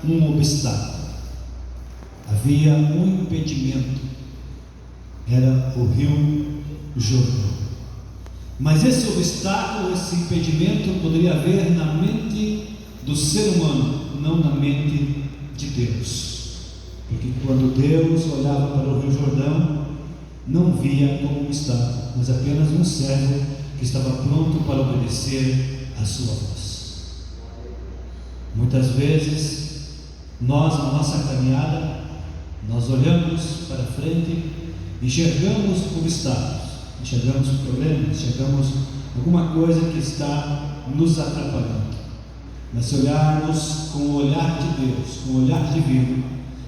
um obstáculo, havia um impedimento, era o rio Jordão. Mas esse obstáculo, esse impedimento poderia haver na mente do ser humano, não na mente de Deus. Porque quando Deus olhava para o rio Jordão, não via como um obstáculo, mas apenas um servo que estava pronto para obedecer a sua voz. Muitas vezes, nós, na nossa caminhada, nós olhamos para frente, enxergamos obstáculos, enxergamos problemas, enxergamos alguma coisa que está nos atrapalhando. Mas se olharmos com o olhar de Deus, com o olhar divino,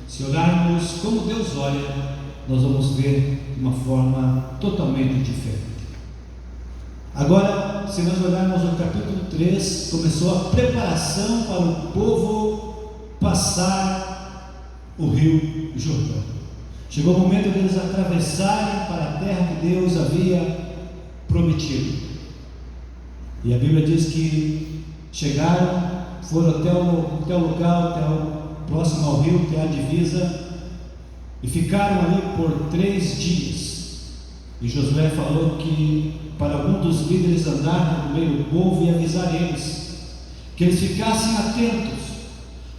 se olharmos como Deus olha, nós vamos ver de uma forma totalmente diferente. Agora, se nós olharmos no capítulo 3, começou a preparação para o povo passar o rio Jordão. Chegou o momento deles atravessarem para a terra que Deus havia prometido. E a Bíblia diz que chegaram, foram até o local, próximo ao rio, até a divisa, e ficaram ali por 3 dias. E Josué falou que para algum dos líderes andar no meio do povo e avisar eles, que eles ficassem atentos,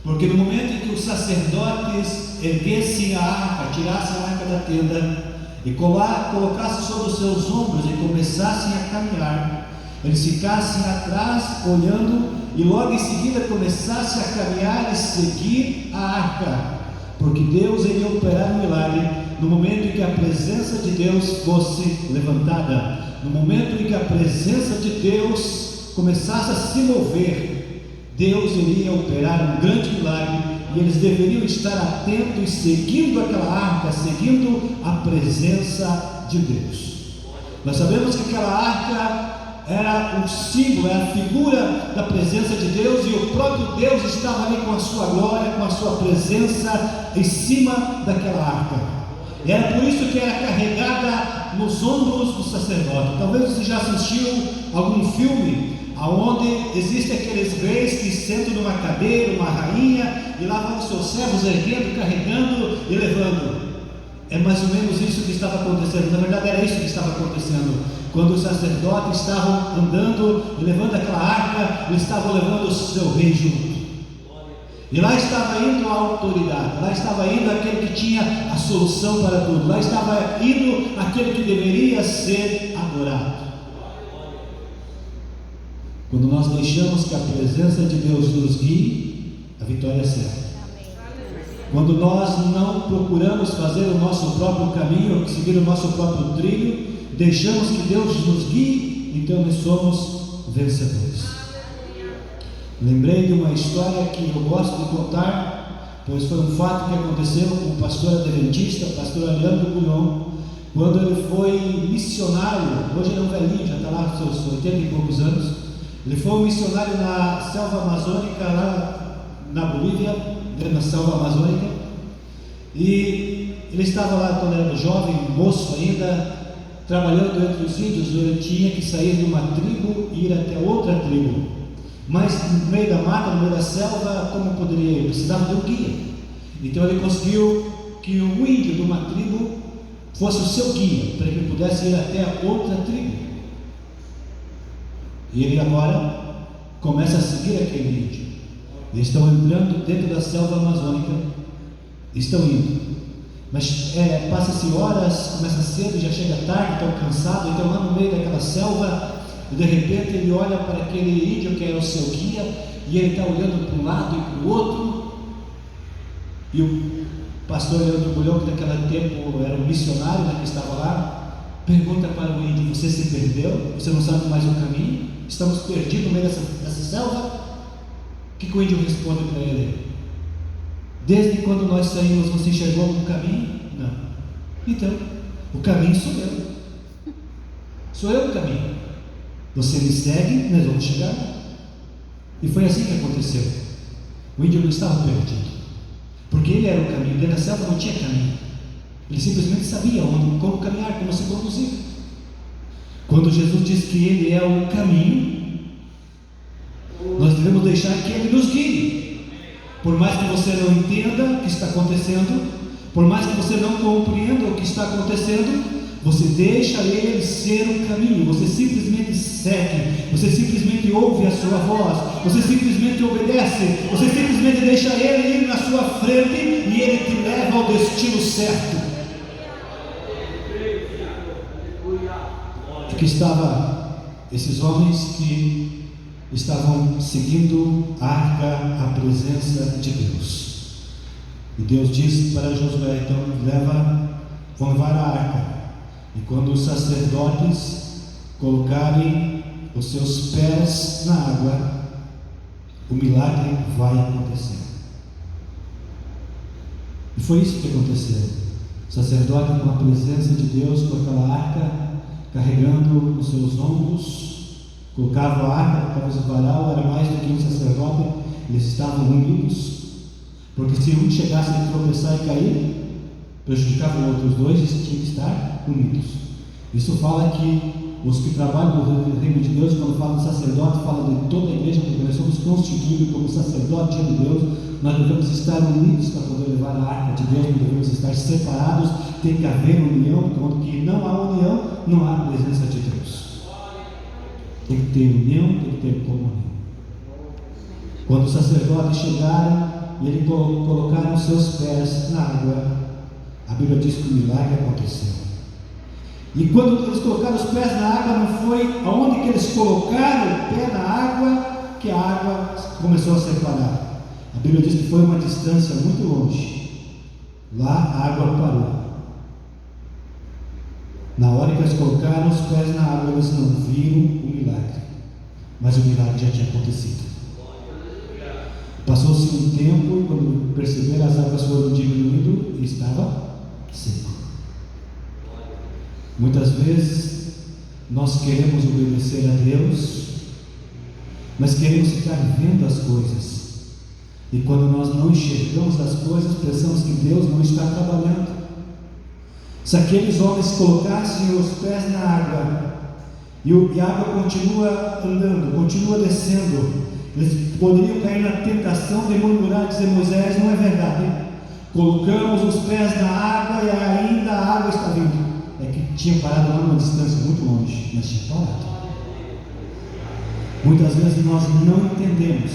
porque no momento em que os sacerdotes erguessem a arca, tirassem a arca da tenda e colocassem sobre os seus ombros e começassem a caminhar, eles ficassem atrás olhando e logo em seguida começassem a caminhar e seguir a arca, porque Deus iria operar um milagre no momento em que a presença de Deus fosse levantada, no momento em que a presença de Deus começasse a se mover. Deus iria operar um grande milagre e eles deveriam estar atentos, seguindo aquela arca, seguindo a presença de Deus. Nós sabemos que aquela arca era um símbolo, era a figura da presença de Deus, e o próprio Deus estava ali com a sua glória, com a sua presença em cima daquela arca. E era por isso que era carregada nos ombros do sacerdote. Talvez você já assistiu algum filme onde existem aqueles reis que sentam numa cadeira, uma rainha, e lá vão os seus servos erguendo, carregando e levando. É mais ou menos isso que estava acontecendo. Na verdade era isso que estava acontecendo. Quando os sacerdotes estavam andando e levando aquela arca, eles estavam levando o seu rei junto. E lá estava indo a autoridade, lá estava indo aquele que tinha a solução para tudo, lá estava indo aquele que deveria ser adorado. Quando nós deixamos que a presença de Deus nos guie, a vitória é certa. Quando nós não procuramos fazer o nosso próprio caminho, seguir o nosso próprio trilho, deixamos que Deus nos guie, então nós somos vencedores. Lembrei de uma história que eu gosto de contar, pois foi um fato que aconteceu com o pastor adventista, o pastor Leandro Bulhon, quando ele foi missionário. Hoje ele é um velhinho, já está lá com seus 80 e poucos anos. Ele foi um missionário na selva amazônica, lá na Bolívia, na selva amazônica, e ele estava lá quando era jovem, moço ainda, trabalhando entre os índios. Ele tinha que sair de uma tribo e ir até outra tribo, mas no meio da mata, no meio da selva, como poderia ir? Precisava de um guia. Então ele conseguiu que o índio de uma tribo fosse o seu guia, para que ele pudesse ir até a outra tribo. E ele agora começa a seguir aquele índio. Eles estão entrando dentro da selva amazônica, estão indo, mas passa-se horas, começa cedo, já chega tarde, estão cansados, então lá no meio daquela selva, e de repente ele olha para aquele índio que era o seu guia, e ele está olhando para um lado e para o outro, e o pastor Leandro Bulhon, que naquele tempo era um missionário, que estava lá, pergunta para o índio: você se perdeu? Você não sabe mais o caminho? Estamos perdidos no meio dessa selva? O que o índio responde para ele? Desde quando nós saímos, você enxergou algum caminho? Não. Então, o caminho sou eu. Sou eu o caminho. Você me segue, nós vamos chegar lá. E foi assim que aconteceu. O índio não estava perdido, porque ele era o caminho. Dentro da selva não tinha caminho. Ele simplesmente sabia como caminhar, como se conduzir. Quando Jesus diz que Ele é o caminho, nós devemos deixar que Ele nos guie. Por mais que você não entenda o que está acontecendo, por mais que você não compreenda o que está acontecendo, você deixa ele ser o caminho, você simplesmente segue, você simplesmente ouve a sua voz, você simplesmente obedece, você simplesmente deixa ele ir na sua frente e ele te leva ao destino certo. Porque esses homens que estavam seguindo a arca, a presença de Deus. E Deus disse para Josué: então vão levar a arca. E quando os sacerdotes colocarem os seus pés na água, o milagre vai acontecer. E foi isso que aconteceu. O sacerdote, com a presença de Deus, com aquela arca, carregando nos seus ombros, colocava a arca, colocava o varal, era mais do que um sacerdote, eles estavam unidos, porque se um chegasse a tropeçar e cair, prejudicavam outros dois, eles tinham que estar unidos. Isso fala que os que trabalham no reino de Deus, quando fala de sacerdote, fala de toda a igreja, porque nós somos constituídos como sacerdote de Deus. Nós devemos estar unidos para poder levar a arca de Deus, não devemos estar separados, tem que haver união, porque não há união, não há presença de Deus. Tem que ter união, tem que ter comunhão. Quando os sacerdotes chegaram e ele colocaram seus pés na água, a Bíblia diz que o milagre aconteceu. E quando eles colocaram os pés na água, não foi aonde que eles colocaram o pé na água que a água começou a separar. A Bíblia diz que foi uma distância muito longe. Lá a água parou. Na hora que eles colocaram os pés na água, eles não viram o milagre, mas o milagre já tinha acontecido. Passou-se um tempo e quando perceberam, as águas foram diminuindo e estava seco. Muitas vezes nós queremos obedecer a Deus, mas queremos ficar vendo as coisas, e quando nós não enxergamos as coisas, pensamos que Deus não está trabalhando. Se aqueles homens colocassem os pés na água e a água continua andando, continua descendo, eles poderiam cair na tentação de murmurar, dizer: Moisés, não é verdade, colocamos os pés na água e ainda a água está vindo. É que tinha parado lá numa distância muito longe, mas tinha parado. Muitas vezes nós não entendemos,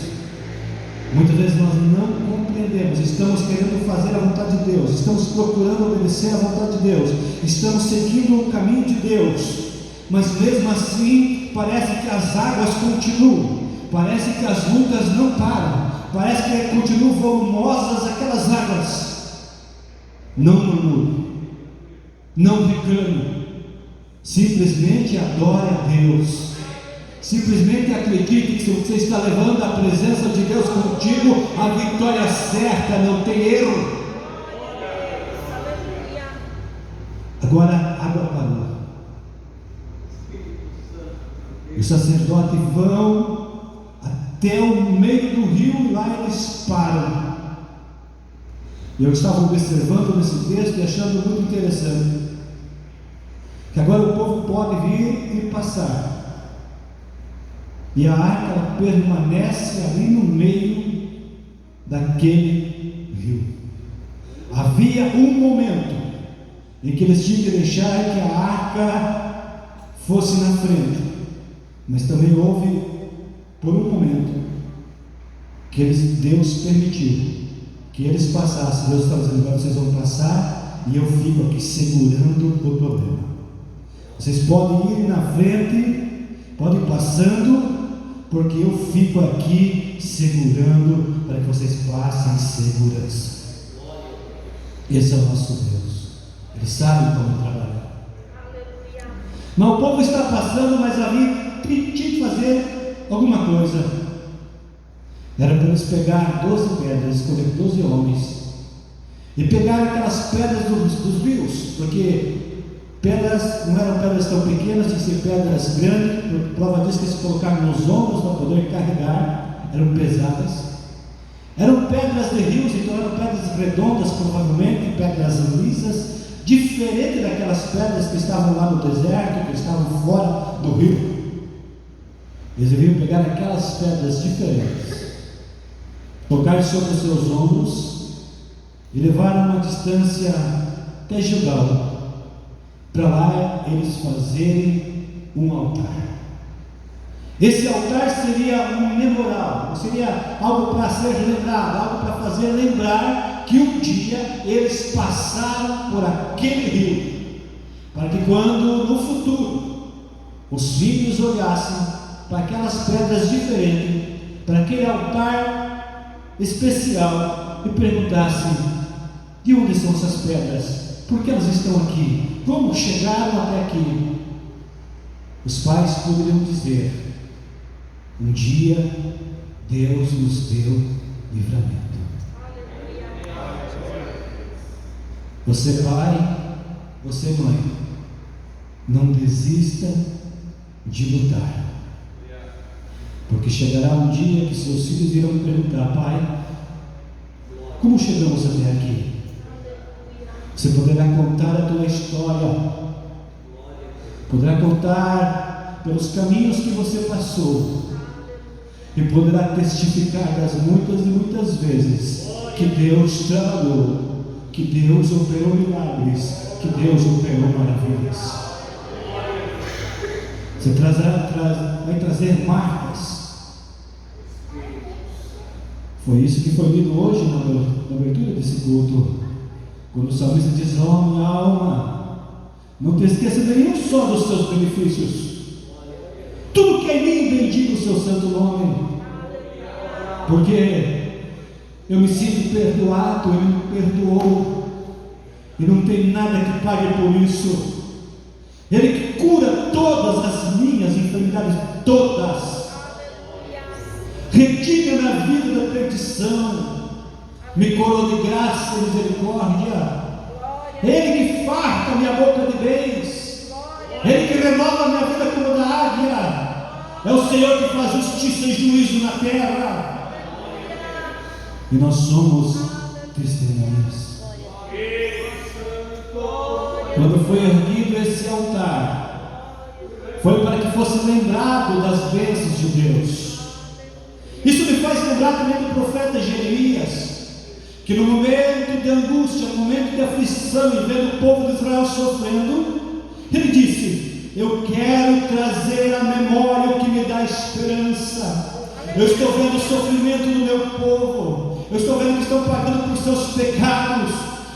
muitas vezes nós não compreendemos, estamos querendo fazer a vontade de Deus, estamos procurando obedecer a vontade de Deus, estamos seguindo o caminho de Deus, mas mesmo assim parece que as águas continuam, parece que as lutas não param, parece que continuam volumosas aquelas águas. Não murmure, não reclame, simplesmente adore a Deus, simplesmente acredite que se você está levando a presença de Deus contigo, a vitória é certa, não tem erro. Agora a água parou, os sacerdotes vão até o meio do rio e lá eles param. Eu estava observando nesse texto e achando muito interessante que agora o povo pode vir e passar, e a arca ela permanece ali no meio daquele rio. Havia um momento em que eles tinham que deixar que a arca fosse na frente, mas também houve por um momento que Deus permitiu que eles passassem. Deus estava dizendo: agora vocês vão passar e eu fico aqui segurando o problema. Vocês podem ir na frente, podem ir passando, porque eu fico aqui segurando para que vocês passem em segurança. Esse é o nosso Deus, Ele sabe como trabalhar. Mas o povo está passando, mas ali tinha que fazer alguma coisa. Era para eles pegar 12 pedras, escolher 12 homens e pegar aquelas pedras dos rios, porque pedras não eram pedras tão pequenas, tinham que ser pedras grandes. Por prova disso que eles colocaram nos ombros para poder carregar, eram pesadas. Eram pedras de rios, então eram pedras redondas, provavelmente pedras lisas, diferente daquelas pedras que estavam lá no deserto, que estavam fora do rio. Eles deviam pegar aquelas pedras diferentes. tocar sobre os seus ombros e levaram uma distância até Gilgal, para lá eles fazerem um altar. Esse altar seria um memorial, seria algo para ser lembrado, algo para fazer lembrar que um dia eles passaram por aquele rio, para que quando no futuro os filhos olhassem para aquelas pedras diferentes, para aquele altar especial e perguntassem: de onde são essas pedras? Por que elas estão aqui? Como chegaram até aqui? Os pais poderiam dizer: um dia Deus nos deu livramento. Você pai, você mãe, não desista de lutar, porque chegará um dia que seus filhos irão perguntar: pai, como chegamos até aqui? Você poderá contar a tua história, poderá contar pelos caminhos que você passou, e poderá testificar das muitas e muitas vezes que Deus trabalhou, que Deus operou milagres, que Deus operou maravilhas. Você vai trazer marcas. Foi isso que foi lido hoje na abertura desse culto, quando o salmista diz: ó minha alma, não te esqueça nenhum só dos seus benefícios. Tudo que é em mim bendiga o seu santo nome, porque eu me sinto perdoado, Ele me perdoou, e não tem nada que pague por isso. Ele que cura todas as minhas enfermidades, todas, retira na vida da perdição, me coroa de graça e misericórdia. Ele que farta minha boca de bens, Ele que renova a minha vida como da águia. É o Senhor que faz justiça e juízo na terra. E nós somos testemunhas. Quando foi erguido esse altar, foi para que fosse lembrado das bênçãos de Deus. Isso me faz lembrar também do profeta Jeremias, que no momento de angústia, no momento de aflição, e vendo o povo de Israel sofrendo, ele disse: eu quero trazer à memória o que me dá esperança. Eu estou vendo o sofrimento do meu povo, eu estou vendo que estão pagando por seus pecados,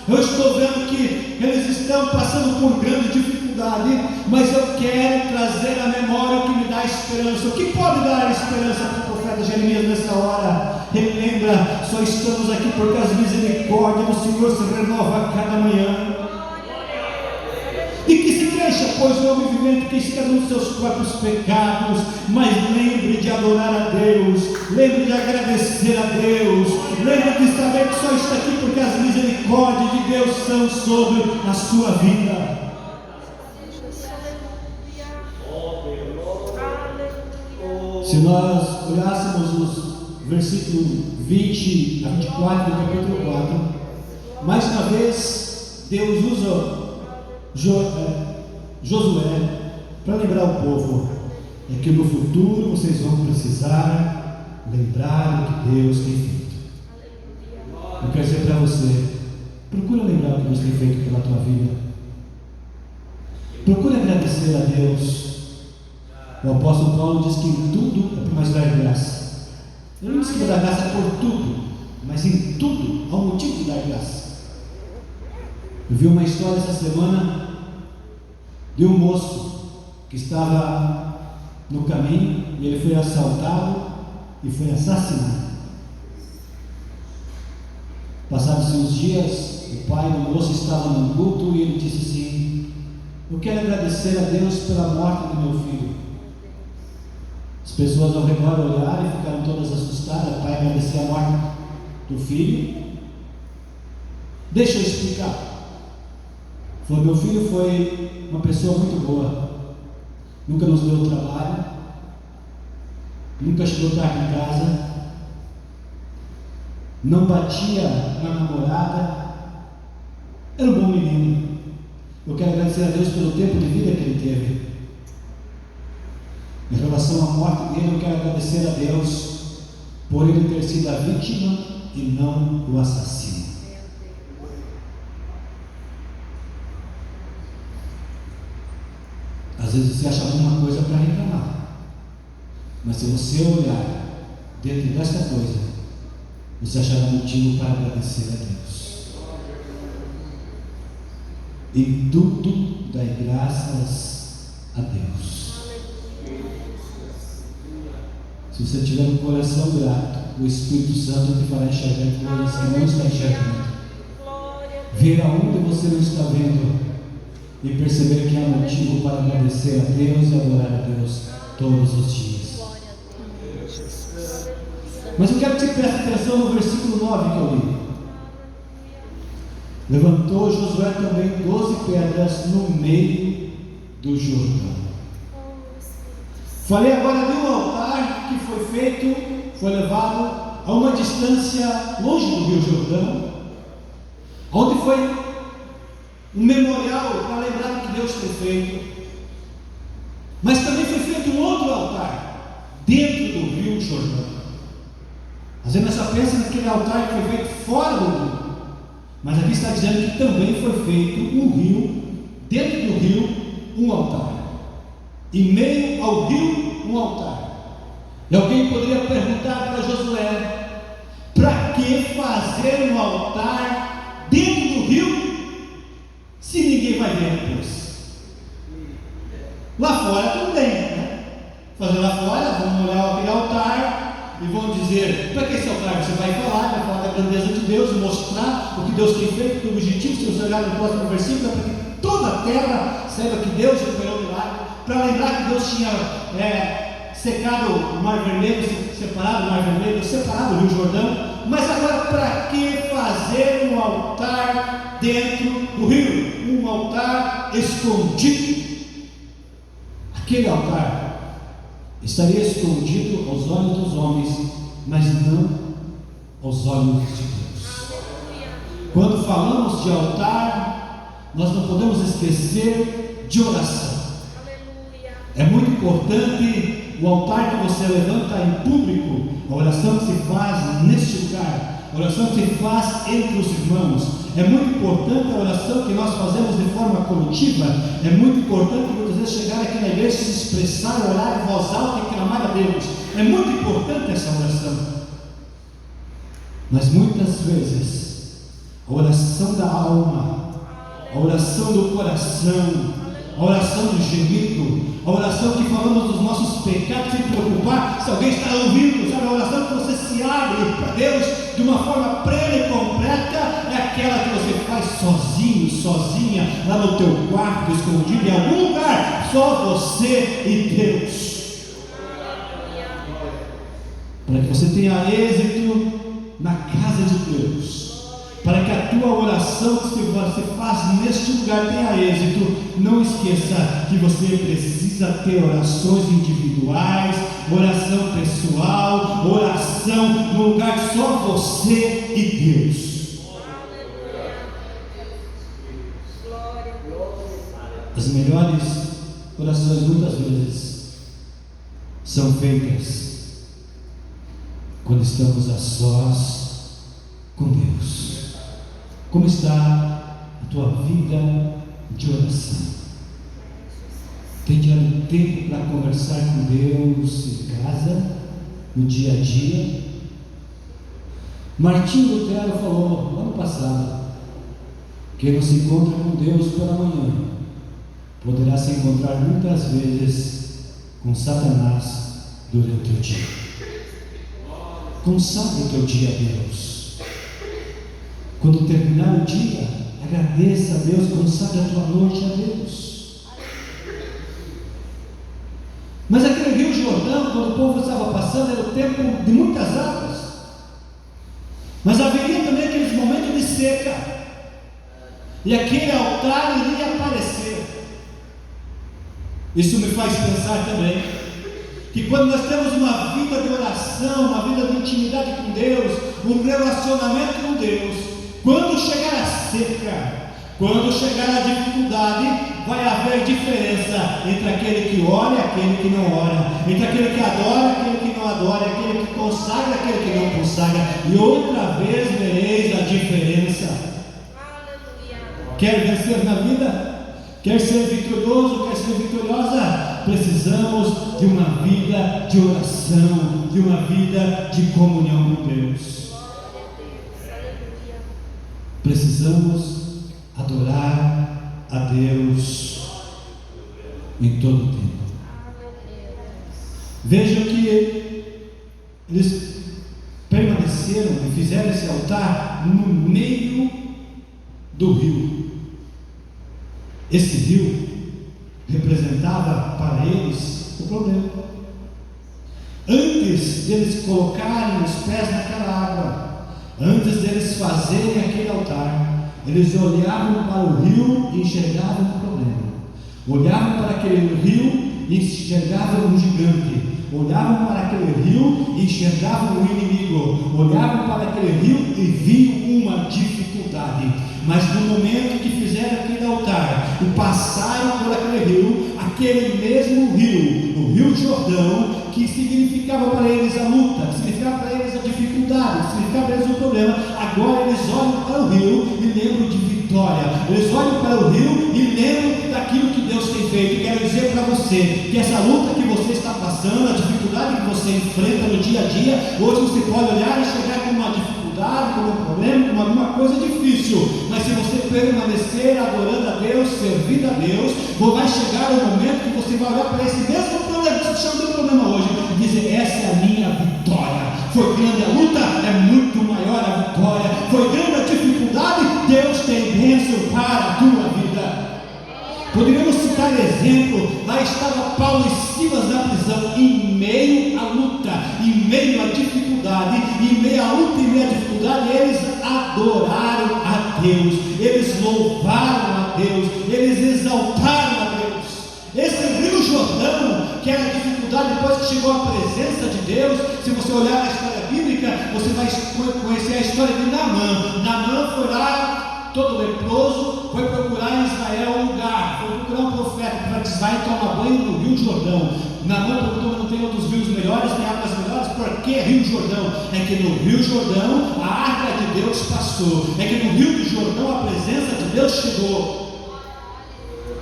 eu estou vendo que eles estão passando por grande dificuldade, mas eu quero trazer à memória o que me dá esperança. O que pode dar esperança para o profeta Jeremias nessa hora? Ele lembra: só estamos aqui porque as misericórdias do Senhor se renovam a cada manhã. E que se deixa, pois, o homem vivente que está nos seus próprios pecados, mas lembre de adorar a Deus, lembre de agradecer a Deus, lembre de saber que só está aqui porque as misericórdias de Deus são sobre a sua vida. Se nós olhássemos os versículos 20 a 24 do capítulo 4, mais uma vez Deus usa Josué para lembrar o povo é que no futuro vocês vão precisar lembrar o que Deus tem feito. Eu quero dizer para você: procura lembrar o que Deus tem feito pela tua vida, procura agradecer a Deus. O apóstolo Paulo diz que em tudo é por mais dar graça. Ele não diz que vai dar graça por tudo, mas em tudo há um motivo de dar graça. Eu vi uma história essa semana de um moço que estava no caminho e ele foi assaltado e foi assassinado. Passados uns dias, o pai do moço estava no culto e ele disse assim: eu quero agradecer a Deus pela morte do meu filho. As pessoas ao redor olharam e ficaram todas assustadas. O pai agradeceu a morte do filho. Deixa eu explicar. Falou: meu filho foi uma pessoa muito boa, nunca nos deu trabalho, nunca chegou tarde em casa, não batia na namorada, era um bom menino. Eu quero agradecer a Deus pelo tempo de vida que ele teve. Em relação à morte dele, eu quero agradecer a Deus por ele ter sido a vítima e não o assassino. Às vezes você acha alguma coisa para reclamar, mas se você olhar dentro desta coisa, você achará motivo para agradecer a Deus. Em tudo dai graças a Deus. Se você tiver um coração grato, o Espírito Santo te fará enxergar coisas que não está enxergando, ver aonde você não está vendo e perceber que há motivo para agradecer a Deus e adorar a Deus todos os dias. Mas eu quero que você preste atenção no versículo 9 que eu li. Levantou Josué também 12 pedras no meio do Jordão. Falei agora de um altar que foi feito, foi levado a uma distância longe do Rio Jordão, onde foi um memorial para lembrar o que Deus tem feito. Mas também foi feito um outro altar dentro do Rio Jordão. Às vezes nós só pensamos naquele altar que foi feito fora do rio, mas aqui está dizendo que também foi feito um rio, dentro do rio, um altar. Em meio ao rio, um altar. E alguém poderia perguntar para Josué: para que fazer um altar dentro do rio, se ninguém vai ver depois? Lá fora tudo bem, né? Fazer lá fora, vamos olhar aquele altar e vão dizer: para que esse altar? Você vai falar da grandeza de Deus, mostrar o que Deus tem feito, que o objetivo, se você olhar no próximo versículo, é para que toda a terra saiba que Deus operou o milagre, para lembrar que Deus tinha secado o Mar Vermelho, separado o Mar Vermelho, separado o Rio Jordão. Mas agora, para que fazer um altar dentro do rio? Um altar escondido. Aquele altar estaria escondido aos olhos dos homens, mas não aos olhos de Deus. Quando falamos de altar, nós não podemos esquecer de oração. É muito importante o altar que você levanta em público, a oração que se faz neste lugar, a oração que se faz entre os irmãos. É muito importante a oração que nós fazemos de forma coletiva. É muito importante muitas vezes chegar aqui na igreja, se expressar, orar em voz alta e clamar a Deus. É muito importante essa oração. Mas muitas vezes a oração da alma, a oração do coração, a oração do gemido, a oração que falamos dos nossos pecados sem preocupar se alguém está ouvindo, sabe? A oração que você se abre para Deus de uma forma plena e completa é aquela que você faz sozinho, sozinha, lá no teu quarto, escondido em algum lugar, só você e Deus, para que você tenha êxito na casa de Deus. Para que a tua oração que se faz neste lugar tenha êxito, não esqueça que você precisa ter orações individuais, oração pessoal, oração no lugar que só você e Deus. As melhores orações muitas vezes são feitas quando estamos a sós com Deus. Como está a tua vida de oração? Tem tirado tempo para conversar com Deus em casa, no dia a dia? Martinho Lutero falou ano passado: quem não se encontra com Deus pela manhã, poderá se encontrar muitas vezes com Satanás durante o dia. Consagre o teu dia a Deus. Quando terminar o dia, agradeça a Deus, consagre a tua noite a Deus. Mas aquele Rio Jordão, quando o povo estava passando, era o tempo de muitas águas, mas haveria também aqueles momentos de seca, e aquele altar iria aparecer. Isso me faz pensar também que quando nós temos uma vida de oração, uma vida de intimidade com Deus, um relacionamento com Deus, quando chegar a seca, Quando chegar a dificuldade, vai haver diferença entre aquele que ora e aquele que não ora, entre aquele que adora e aquele que não adora, aquele que consagra e aquele que não consagra, e outra vez vereis a diferença. Quer vencer na vida? Quer ser vitorioso? Quer ser vitoriosa? Precisamos de uma vida de oração, de uma vida de comunhão com Deus. Precisamos adorar a Deus em todo o tempo. Vejam que eles permaneceram e fizeram esse altar no meio do rio. Esse rio representava para eles o problema. Antes deles colocarem os pés naquela água, antes deles fazerem aquele altar, eles olhavam para o rio e enxergavam o problema. Olhavam para aquele rio e enxergavam um gigante. Olhavam para aquele rio e enxergavam o inimigo. Olhavam para aquele rio e viam uma dificuldade. Mas no momento que fizeram aquele altar e passaram por aquele rio, aquele mesmo rio, o Rio Jordão, que significava para eles a luta, que significava para eles a dificuldade, que significava para eles o problema, agora eles olham para o rio e lembram de vitória. Eles olham para o rio e lembram daquilo que Deus tem feito. Quero dizer para você que essa luta que você está passando, a dificuldade que você enfrenta no dia a dia, hoje você pode olhar e chegar com uma dificuldade, com um problema, com alguma coisa difícil, mas se você permanecer adorando a Deus, servindo a Deus, vai chegar o momento que você vai olhar para esse mesmo problema, que se chama de problema hoje, e dizer: essa é a minha vitória. Foi grande a luta, é muito maior a vitória. Foi grande a dificuldade, Deus tem bênção para a tua vida. Poderíamos citar exemplo, lá estava Paulo e Silas na prisão, em meio à luta, em meio à dificuldade, em meio à luta e em meio à dificuldade, eles adoraram a Deus, eles louvaram a Deus, eles exaltaram a Deus. Esse Rio Jordão, que era a dificuldade, depois que chegou a presença de Deus, se você olhar na história bíblica, você vai conhecer a história de Naamã. Naamã foi lá, todo leproso, foi procurar em Israel um lugar, foi procurar um profeta para que Israel tomar banho no Rio Jordão. Naamã perguntou: não tem outros rios melhores, tem águas melhores? Por que Rio Jordão? É que no Rio Jordão a arca de Deus passou, é que no Rio do Jordão a presença de Deus chegou.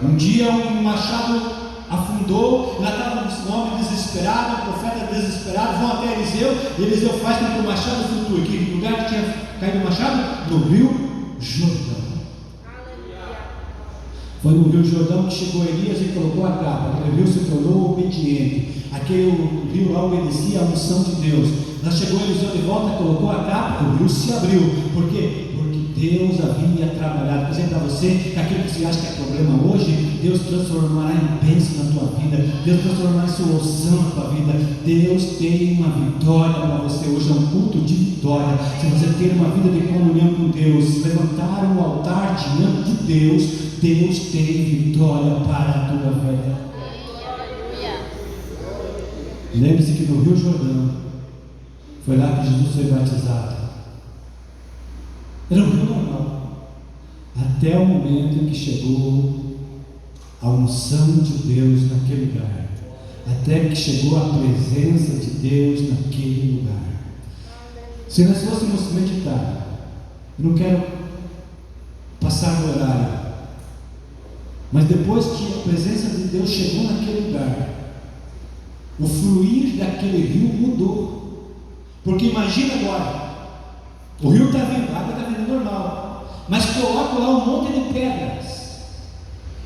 Um dia um machado afundou, lá estava um homem desesperado, um profeta desesperado, vão até Eliseu, e Eliseu faz com que o machado flutue. Que lugar que tinha caído o machado? No Rio Jordão. Foi no Rio Jordão que chegou Elias e colocou a capa. Aquele rio se tornou obediente. Aquele rio lá obedecia à unção de Deus. Lá chegou Eliseu de volta, colocou a capa, o rio se abriu. Por quê? Porque Deus havia trabalhado. Por exemplo, para você, que aquilo que você acha que é problema hoje, Deus transformará em bênção na tua vida. Deus transformará em solução na tua vida. Deus tem uma vitória para você. Hoje é um culto de vitória. Se você ter uma vida de comunhão com Deus, levantar um altar diante de Deus, Deus tem vitória para a tua vida. Lembre-se que no Rio Jordão foi lá que Jesus foi batizado. Era um rio normal, até o momento em que chegou a unção de Deus naquele lugar, até que chegou a presença de Deus naquele lugar. Se nós fôssemos meditar, não quero passar no horário, mas depois que a presença de Deus chegou naquele lugar, o fluir daquele rio mudou. Porque imagina agora, o rio está vindo, a água está vindo normal, mas coloca lá um monte de pedras.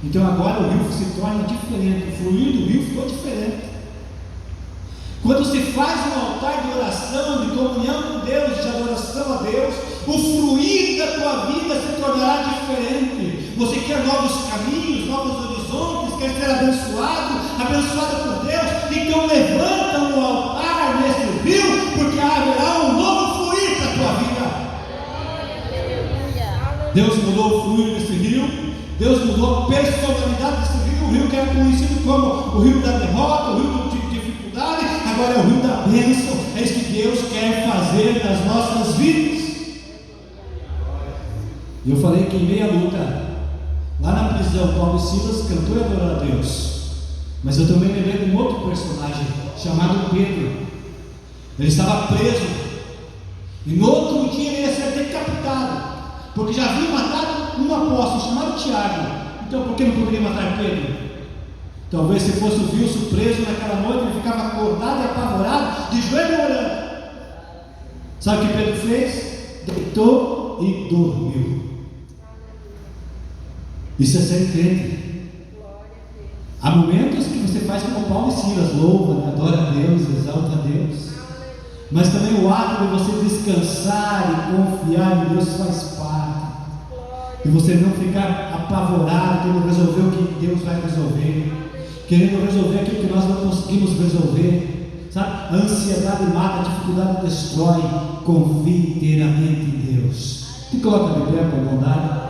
Então agora o rio se torna diferente, o fluir do rio ficou diferente. Quando se faz um altar de oração, de comunhão com Deus, de adoração a Deus, o fluir da tua vida se tornará diferente. Você quer novos caminhos, novos horizontes, quer ser abençoado, abençoado por Deus, então levanta um altar nesse rio, porque haverá um novo fluir da tua vida. Deus mudou o fluir desse rio, Deus mudou a personalidade desse rio, o rio que era conhecido como o rio da derrota, o rio de dificuldade, agora é o rio da bênção. É isso que Deus quer fazer nas nossas vidas. E eu falei que em meio à luta Lá na prisão, Paulo e Silas cantou e adorou a Deus. Mas eu também lembrei de um outro personagem chamado Pedro. Ele estava preso. E no outro dia ele ia ser decapitado, porque já havia matado um apóstolo chamado Tiago. Então por que não poderia matar Pedro? Talvez se fosse o Wilson preso naquela noite, ele ficava acordado e apavorado, de joelho orando. Sabe o que Pedro fez? Deitou e dormiu. Isso é ser crente. Há momentos que você faz como Paulo e Silas, louva, né? Adora a Deus, exalta a Deus. Mas também o ato de você descansar e confiar em Deus faz parte. E você não ficar apavorado, querendo resolver o que Deus vai resolver, querendo resolver aquilo que nós não conseguimos resolver. Sabe? A ansiedade mata, a dificuldade destrói. Confie inteiramente em Deus. Se coloca de pé com bondade.